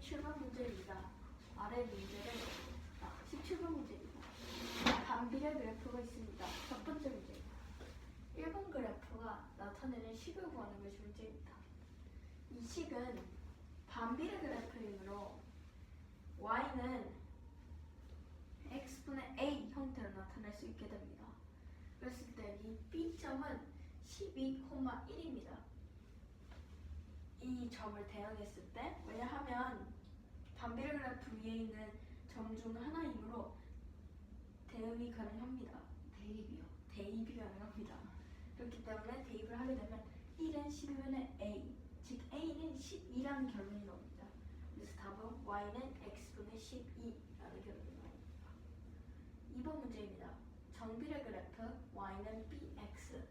17번 문제입니다. 아래 문제를 17번 문제입니다. 반비례 그래프가 있습니다. 첫 번째 문제입니다. 1번 그래프가 나타내는 식을 구하는 것이 문제입니다. 이 식은 반비례 그래프이므로 y는 x분의 a 형태로 나타낼 수 있게 됩니다. 그랬을 때 이 b점은 12,1입니다. 이 점을 대응했을 때, 왜냐하면 반비례 그래프 위에 있는 점 중 하나이므로 대응이 가능합니다. 대입이요. 대입이 가능합니다. 그렇기 때문에 대입을 하게 되면 1은 12분의 a, 즉 a는 12라는 결론이 나옵니다. 그래서 답은 y는 x분의 12라는 결론이 나옵니다. 2번 문제입니다. 정비례 그래프 y는 bx일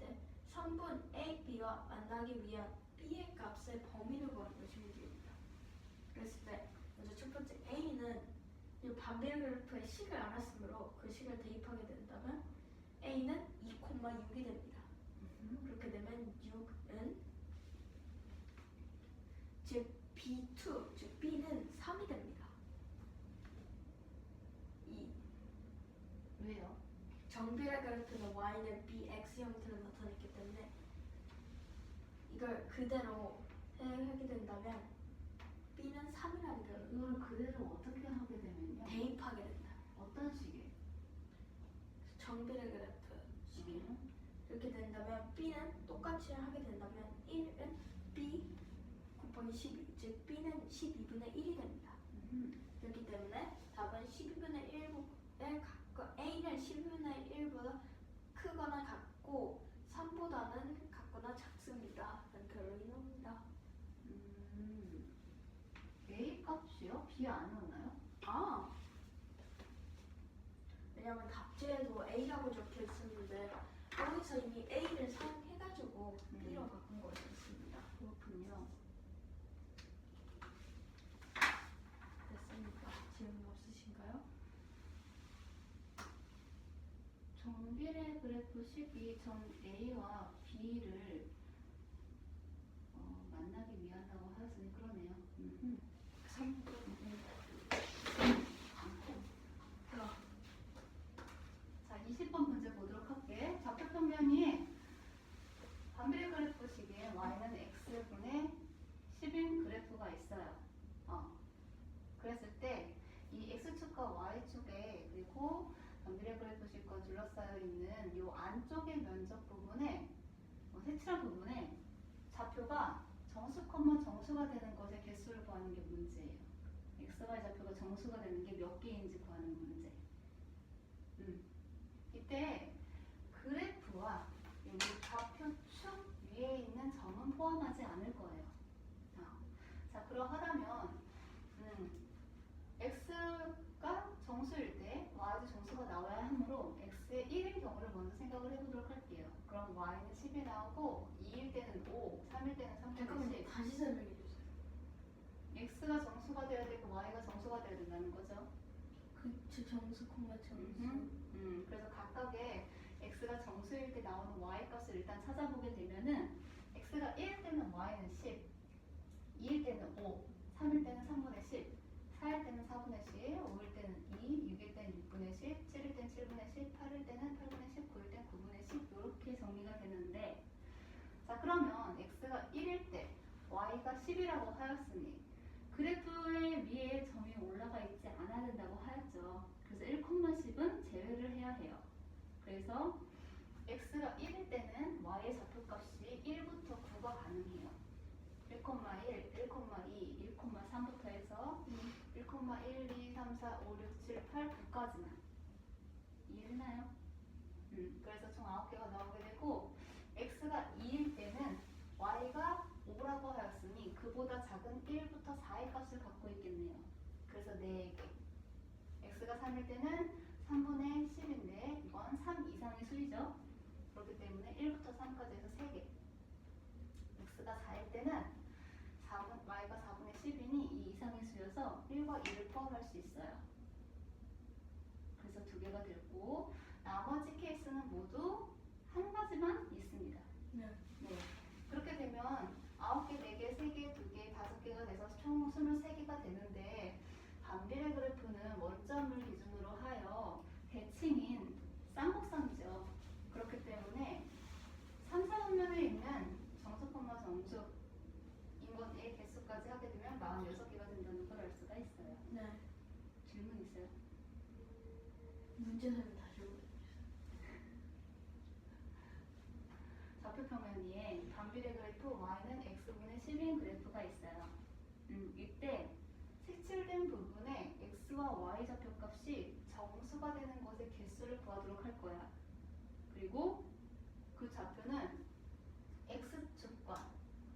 때 선분 a, b와 만나기 위한 b의 값의 범위를 구하는 것이 문제입니다. 그랬을 때 먼저 첫 번째 a는 이 반비례 그래프의 식을 알았으므로 그 식을 대입하게 된다면 a는 2,6이 됩니다. 그렇게 되면 6은 즉 b2, 즉 b는 3이 됩니다. 이 왜요? 정비례 그래프는 y는 bx 형태로 나타냈기 때문에 이걸 그대로 하게 된다면 b는 3이라는 걸 이걸 그대로 어떻게 하게 되면요? 대입하게 된다. 어떤 식의? 정비례 그래프 식이요. 음. 이렇게 된다면 b는 똑같이 하게 된다면 1은 b 곱하기 12, 즉 b는 12분의 1이 됩니다. 그렇기 때문에 답은 12분의 1에 갖고 a는 12분의 1보다 크거나 같고 3보다는 같거나 작습니다. 라는 결론이 나옵니다. A 값이요? B 안 나오나요? 아, 왜냐면 답지에도 a라고 적혀 있었는데 여기서 이미 a를 사용해가지고 b로 바꾼 거였습니다. 그렇군요. 됐습니까? 질문 없으신가요? 정비례 그래프 식이 점 A와 B를 만나기 위한다고 하였으니 그러네요. 3분. 자, 20번 문제 보도록 할게. 좌표 평면이 반비례 그래프 식에 y는 x분의 10인 그래프가 있어요. 그랬을 때 이 x축과 y축에 그리고 반비례 그래프식과 둘러싸여 있는 이 안쪽의 면적 부분에 색칠한 부분에 좌표가 정수, 정수가 되는 것의 개수를 구하는 게 문제예요. xy 좌표가 정수가 되는 게 몇 개인지 구하는 문제. 이때 그래프와 여기 좌표축 위에 있는 점은 포함하지 않을 거예요. 자, 그러하다면 x가 정수일 때 y도 정수가 나와야 하므로 x의 1인 경우를 먼저 생각을 해보도록 할게요. 그럼 y는 10이 나오고 2일 때는 5, 3일 때는 3분의 10. 다시 설명해 주세요. x가 정수가 되어야 되고 y가 정수가 되어야 된다는 거죠. 그쵸, 정수, 정수. 그래서 각각의 x가 정수일 때 나오는 y 값을 일단 찾아보게 되면은 x가 1일 때는 y는 10, 2일 때는 5, 3일 때는 3분의 10, 4일 때는 4분의 10, 5일 때는 2, 6일 때는 6분의 10, 7일 때는 7분의 10, 8일 때는 8분의 10, 9일 때는 9분의 10 이렇게 정리가 되는데, 자, 그러면 x가 1일 때 y가 10이라고 하였으니 그래프의 위에 점이 올라가 있지 않아야 된다고 하였죠. 그래서 1,10은 제외를 해야 해요. 그래서 x가 1일 때는 y의 좌표값이 1부터 9가 가능해요. 1,1, 1,2, 1,3부터 해서 1,1, 2, 3, 4, 5, 6, 7, 8, 9까지만. 이해되나요? 그래서 총 9개가 나오게 되고 x가 2일 때는 y가 5라고 하였으니 그보다 작은 1부터 4의 값을 갖고 있겠네요. 그래서 4개. x가 3일 때는 3분의 10인데 이건 3 이상의 수이죠. 그렇기 때문에 1부터 3까지 해서 3개. x가 4일 때는 y가 4분의 10이니 2 이상의 수여서 1과 2를 포함할 수 있어요. 그래서 2개가 됐고 나머지 케이스는 모두 한 가지만 있습니다. 네. 그렇게 되면 9개, 4개, 3개, 2개, 5개가 돼서 총 23개 방 6개가 된다는 걸 알 수가 있어요. 네. 질문 있어요? 문제는 다시 오고. 좌표평면이에 반비례 그래프 y는 x분의 10인 그래프가 있어요. 이때 색칠된 부분에 x와 y 좌표값이 정수가 되는 것의 개수를 구하도록 할 거야. 그리고 그 좌표는 x축과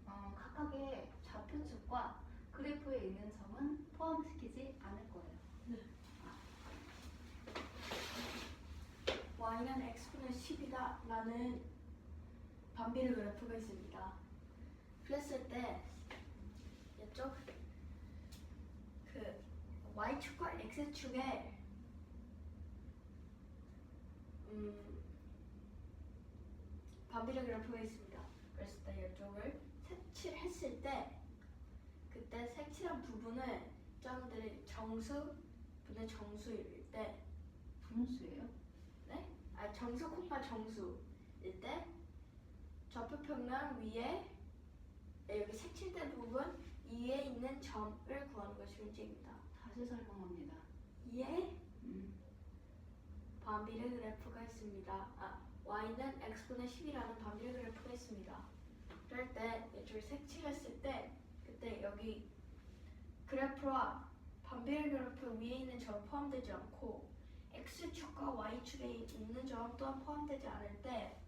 각각의 좌표축과 그래프에 있는 점은 포함시키지 않을 거예요. y는 x분의 10이다 라는 반비례 그래프가 있습니다. 그랬을 때 이쪽 그 y축과 x축에 반비례 그래프가 있습니다. 그랬을 때 이쪽을 색칠했을 때 그때 색칠한 부분을 짱들이 정수분의 정수일 때 분수예요? 네? 아니 정수 콤마 정수일 때 좌표평면 위에 여기 색칠된 부분 위에 있는 점을 구하는 것이 문제입니다. 다시 설명합니다. 이에 음. 반비례 그래프가 있습니다. y는 x분의 10이라는 반비례 그래프가 있습니다. 그럴 때 이쪽을 색칠했을 때 그때 여기 그래프와 반비례 그래프 위에 있는 점 포함되지 않고 x축과 y축에 있는 점 또한 포함되지 않을 때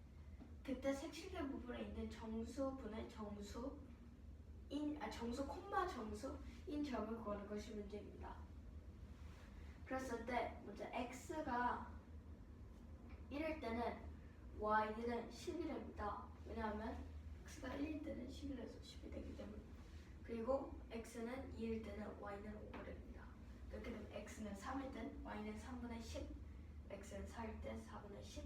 그때 색칠된 부분에 있는 정수분의 정수 콤마 정수인 점을 구하는 것이 문제입니다. 그랬을 때 먼저 x가 1일 때는 y는 10이 됩니다. 왜냐하면 x가 1일 때는 11에서 10이 되기 때문에. 그리고 x는 2일 때는 y는 5가 됩니다. 그렇게 되면 x는 3일 때 y는 3분의 10, x는 4일 때 4분의 10,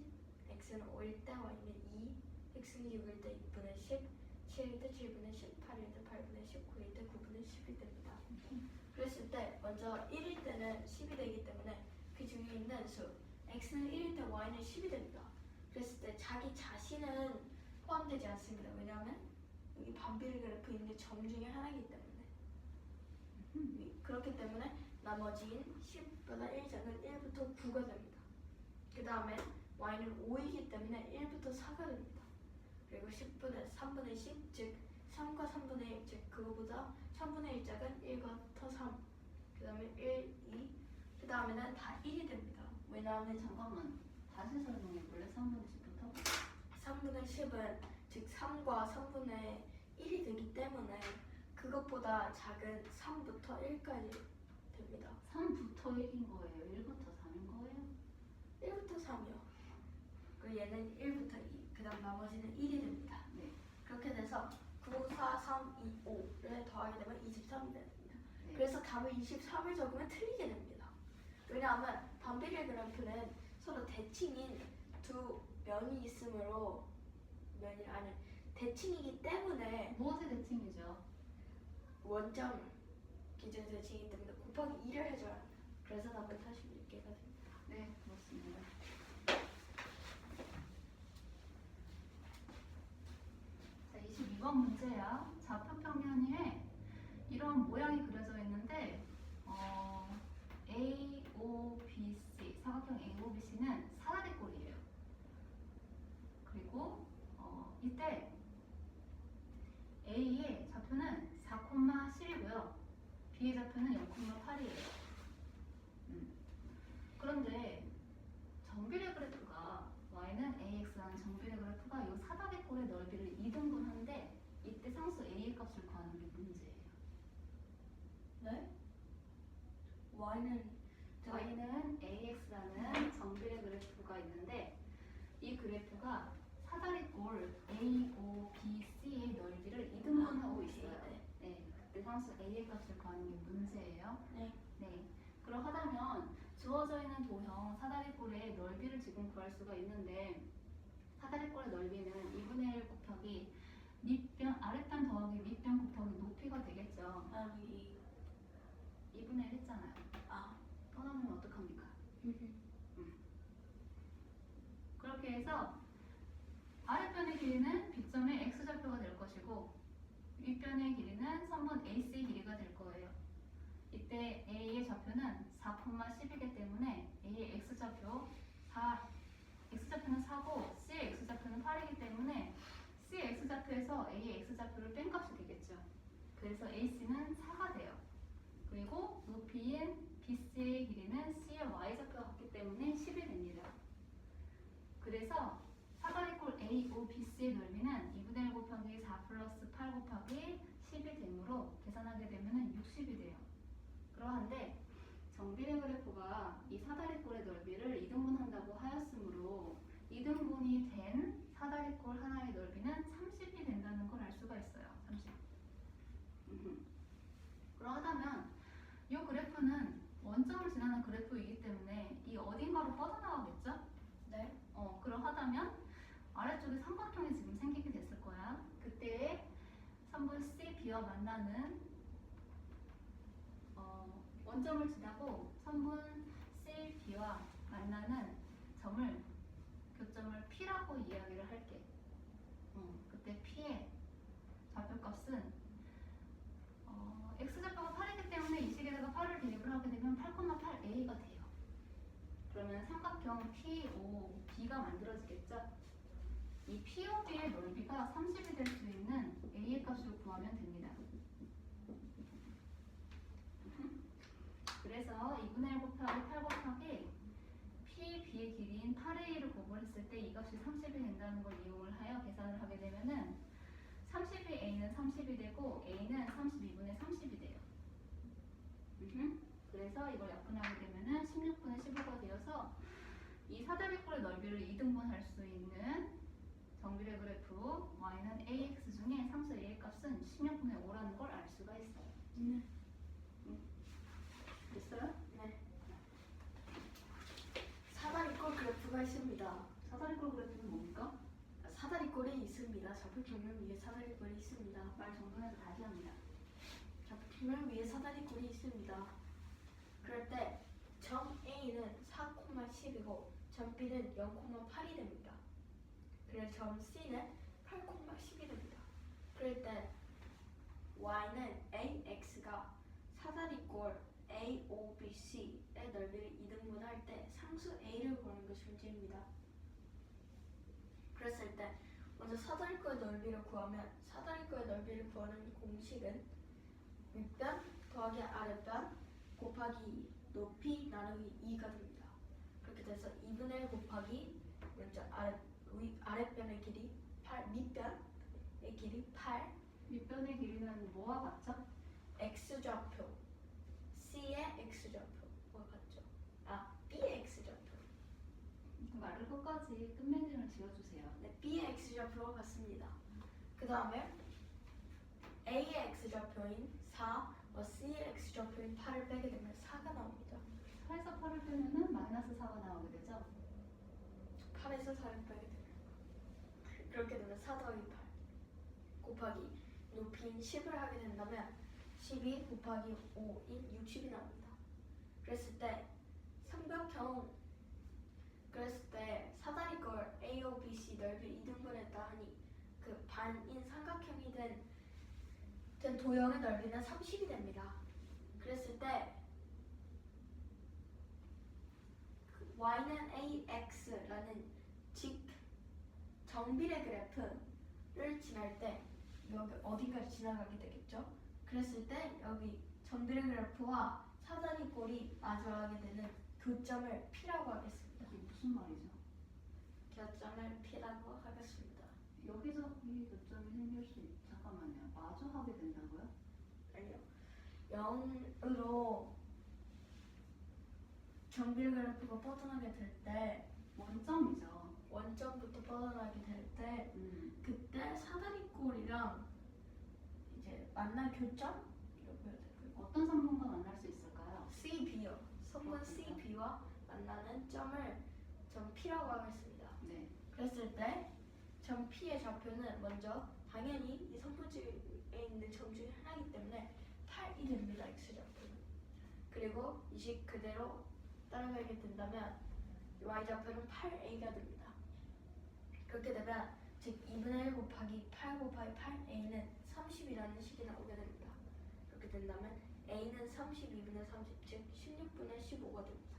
x는 5일 때 y는 2, x는 6일 때 6분의 10, 7일 때 7분의 10, 8일 때 8분의 10, 9일 때 9분의 10이 됩니다. 그랬을 때 먼저 1일 때는 10이 되기 때문에 그 중에 있는 수 x는 1일 때 y는 10이 됩니다. 그랬을 때 자기 자신은 포함되지 않습니다. 왜냐하면 여기 반비례 그래프 있는 점 중에 하나이기 때문에. 그렇기 때문에 나머지인 10보다 1작은 1부터 9가 됩니다. 그 다음에 y는 5이기 때문에 1부터 4가 됩니다. 그리고 10분의 3분의 10, 즉 3과 3분의 1, 즉 그거보다 3분의 1작은 1과 더 3, 그 다음에 1, 2, 그 다음에는 다 1이 됩니다. 왜냐하면 잠깐만 다시 설명해 볼래? 3분의 10부터? 3분의 10은 즉 3과 3분의 1이 되기 때문에 그것보다 작은 3부터 1까지 됩니다. 3부터 1인 거예요? 1부터 3인 거예요? 1부터 3이요. 그리고 얘는 1부터 2, 그 다음 나머지는 1이 됩니다. 네. 그렇게 돼서 9, 4, 3, 2, 5를 더하게 되면 23이 됩니다. 네. 그래서 답을 23을 적으면 틀리게 됩니다. 왜냐하면 반비례 그래프는 서로 대칭인 두 면이 있으므로 대칭이기 때문에 무엇의 대칭이죠? 원점 기준 대칭이기 때문에 곱하기 2를 해줘야 합니다. 그래서 답은 46개가 됩니다. 네, 그렇습니다. 자, 22번 문제야. 좌표평면에 이런 모양이 그려져 있는데 A, O, B, C, 사각형 A, O, B, C는 사다리꼴이에요. 그리고 이때 A의 좌표는 4,10이고요. B의 좌표는 0,8이에요. 그런데 정비례 그래프가 y는 ax라는 정비례 그래프가 이 사다리꼴의 넓이를 2등분하는데 이때 상수 a의 값을 구하는 게 문제예요. 네? y는 y는 ax라는 정비례 그래프가 있는데 이 그래프가 사다리꼴 a, o, b, c의 넓이를 2등분하고 있어요. 네, 그때 상수 a의 값을 구하는 게 문제예요. 네. 네. 그러하다면 주어져 있는 도형 사다리꼴의 넓이를 지금 구할 수가 있는데 사다리꼴의 넓이는 2분의 1 곱하기 밑변 아랫변 더하기 밑변 곱하기 높이가 되겠죠. 여기 2분의 1 했잖아요. 떠나면 어떡합니까? 그렇게 해서 아랫변의 길이는 빗점의 x좌표가 될 것이고 윗변의 길이는 3번 AC의 길이가 될 거예요. 하게 되면은 60이 돼요. 그러한데 정비례 그래프가 이 사다리꼴의 넓이를 2등분한다고 하였으므로 2등분이 된 사다리꼴 하나의 넓이는 30이 된다는 걸 알 수가 있어요. 30. 그러하다면 이 그래프는 원점을 지나는 그래프이기 때문에 이 어딘가로 뻗어나가겠죠? 네. 그러하다면 아래쪽에 삼각형이 지금 생기게 됐을 거야. 그때 선분 C, B와 만나는 원점을 지나고 선분 C, B와 만나는 점을 교점을 P라고 이야기를 할게. 그때 P의 좌표값은 X좌표가 8이기 때문에 이 식에다가 8을 대입을 하게 되면 8,8A가 돼요. 그러면 삼각형 POB가 만들어지겠죠? 이 POB의 넓이가 30이 될 수 있는 A의 값을 구하면 됩니다. 그래서 2분의 1 곱하기 8 곱하기 PB의 길이인 8A를 구분했을 때 이 값이 30이 된다는 걸 이용을 하여 계산을 하게 되면은 30이 A는 30이 되고 A는 32분의 30이 돼요. 그래서 이걸 약분하게 되면은 16분의 15가 되어서 이 사다리꼴의 넓이를 2등분할 수 있는 정비례 그래프 y는 ax 중에 상수 a의 값은 16분의 5라는 걸 알 수가 있어요. 네. 됐어요? 네. 사다리꼴 그래프가 있습니다. 사다리꼴 그래프는 뭡니까? 사다리꼴이 있습니다. 좌표평면 위에 사다리꼴이 있습니다. 말 정돈해서 다시 합니다. 좌표평면 위에 사다리꼴이 있습니다. 그럴 때 점 A는 4,10이고 점 B는 0,8이 됩니다. 그래서 점 C는 8,10이 됩니다. 그럴 때 Y는 AX가 사다리꼴 AOBC의 넓이를 2등분할 때 상수 A를 구하는 것이 문제입니다. 그랬을 때 먼저 사다리꼴의 넓이를 구하면 사다리꼴의 넓이를 구하는 공식은 윗변 더하기 아랫변 곱하기 높이 나누기 2가 됩니다. 그렇게 돼서 2분의 1 곱하기 먼저 아랫변의 길이 8, 밑변의 길이 8, 밑변의 길이는 뭐와 같죠? x좌표 C의 x좌표와 같죠? B의 x좌표. 말을 끝까지 끝맺음을 지어주세요. 네, B의 x좌표와 같습니다. 그 다음에 A의 x좌표인 4와 C의 x좌표인 8을 빼게 되면 4가 나옵니다. 4에서 8을 빼면은 마이너스 4가 나오게 되죠? 8에서 4를 빼게 되면 그렇게 되면 4 더하기 8 곱하기 높이인 10을 하게 된다면 12 곱하기 5인 60이 나옵니다. 그랬을 때 사다리꼴 AOBC 넓이 2등분했다 하니 그 반인 삼각형이 된 도형의 넓이는 30이 됩니다. 그랬을 때 Y는 AX라는 즉 정비례 그래프를 지날 때 여기 어딘가를 지나가게 되겠죠. 그랬을 때 여기 정비례 그래프와 사다리꼴이 마주하게 되는 교점을 P라고 하겠습니다. 이게 무슨 말이죠? 교점을 P라고 하겠습니다. 여기서 이 교점이 생길 수 잠깐만요. 마주하게 된다고요? 아니요. 0으로 정비례 그래프가 뻗어나게 될 때 원점이죠. 원점부터 뻗어나게 될 때 그때 사다리꼴이랑 이제 만날 교점? 이라고 해야 될까요? 어떤 성분과 만날 수 있을까요? CB요. 성분 CB와 만나는 점을 점 P라고 하겠습니다. 네. 그랬을 때 점 P의 좌표는 먼저 당연히 이 성분지에 있는 점 중에 하나이기 때문에 8이 됩니다. X좌표는. 그리고 이 식 그대로 따라가게 된다면 Y좌표는 8A가 됩니다. 그렇게 되면 즉 2분의 1 곱하기 8 곱하기 8A는 30이라는 식이 나오게 됩니다. 그렇게 된다면 A는 32분의 30, 즉 16분의 15가 됩니다.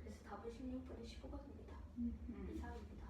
그래서 답은 16분의 15가 됩니다. 이상입니다.